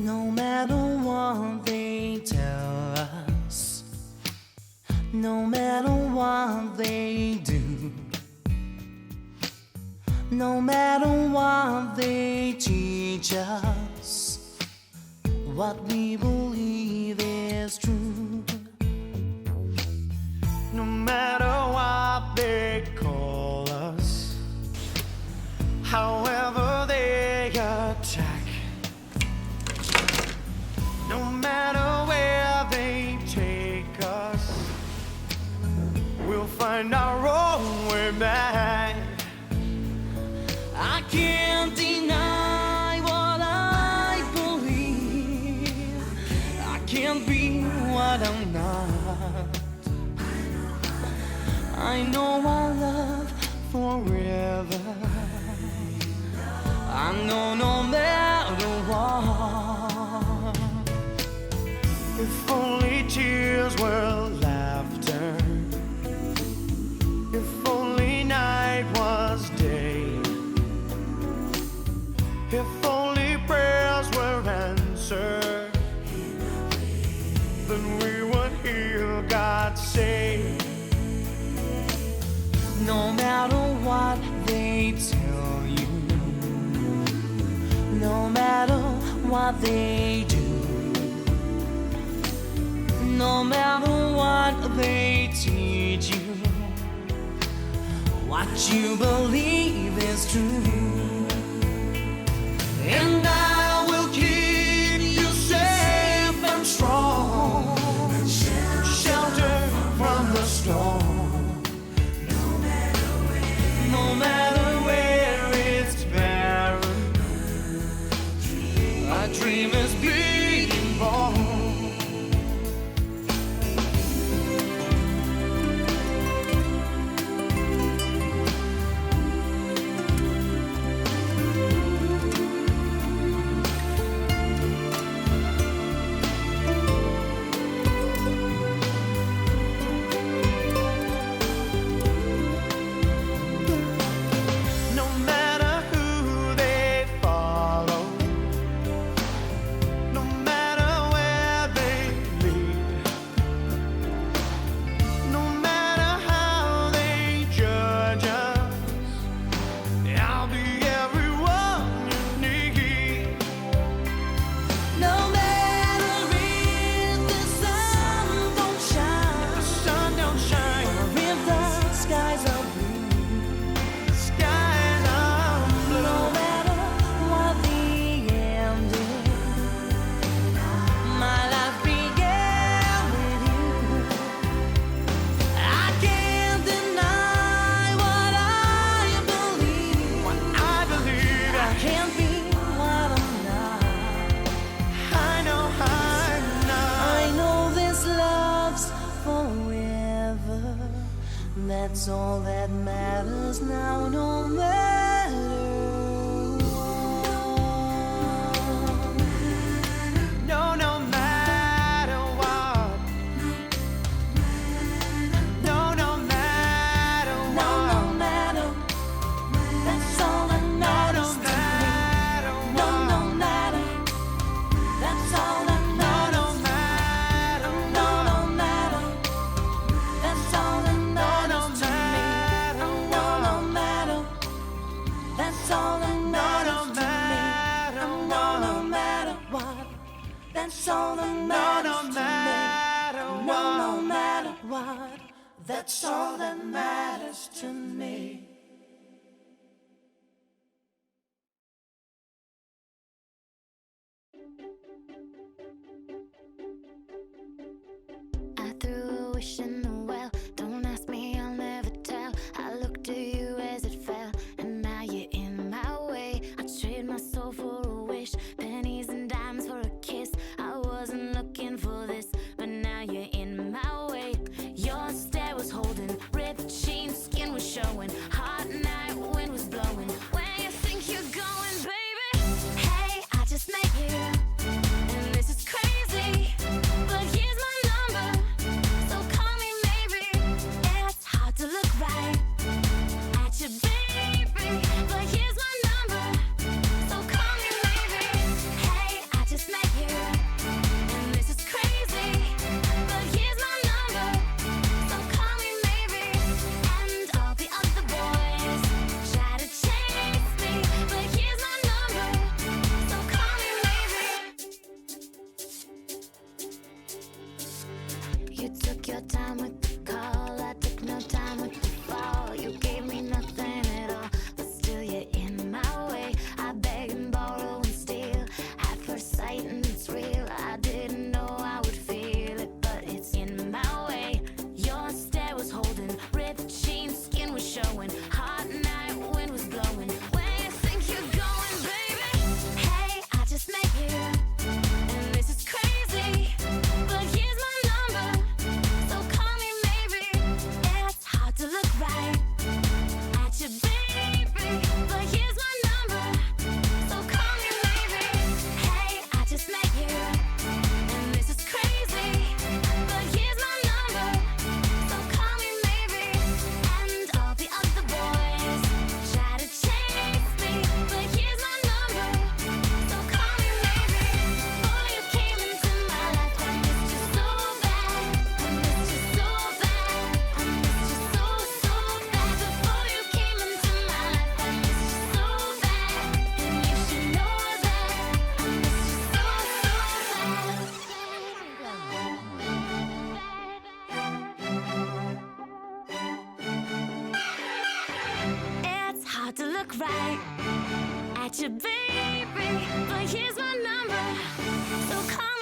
No matter what they tell us, no matter what they do, no matter what they teach us, what we believe is true. No matter what they call us, however they attack, no matter where they take us, we'll find our own way back. I can't deny what I believe. I can't be what I'm not. I know our love forever. I know no matter what. If only tears were laughter, if only night was day, if only prayers were answered, then we would hear God say. No matter what they tell you, no matter what they do, no matter what they teach you, what you believe is true. And I will keep you safe and strong, shelter from the storm. No matter where it's barren, a dream is being born. That's all that matters now, no matter what. No, no matter what. No, no matter what. No, no matter. That's all that matters to me. No, no matter. That's all that matters. No, no matter. No, no matter. That's all that matters. That's all that matters to me. No, no matter what. That's all that matters to me. No, no matter what. That's all that matters to me. I threw a wish in the well. Don't ask me, I'll never tell. I looked to you as it fell, and now you're in my way. I trade my soul for a wish, pennies and dimes for a kiss. I wasn't looking for this, but now you're in my way. Your stare was holding, ripped jeans, skin was showing. Heart took your time with the call. I took no time with the fall. You gave me nothing at all, but still you're in my way. I beg and borrow and steal at first sight, and it's real. I didn't know I would feel it, but it's in my way. Your stare was holding, ripped jeans, skin was showing. Hot night, wind was blowing. Where you think you're going, baby? Hey, I just met you, and this is crazy, but here's my number, so call me maybe. It's hard to look right at you, baby, but here's my number, so call me maybe. Hey, I just met you, and this is crazy, but here's my number, so call me maybe. And all the other boys try to chase me, but here's my number, so call me maybe. Before you came into my life, I missed you so bad. I missed you so bad. I missed you so, so bad. Before you came into my life, I missed you so bad. And you should know that I missed you so, bad. It's hard to look right at you, baby, but here's my number, so call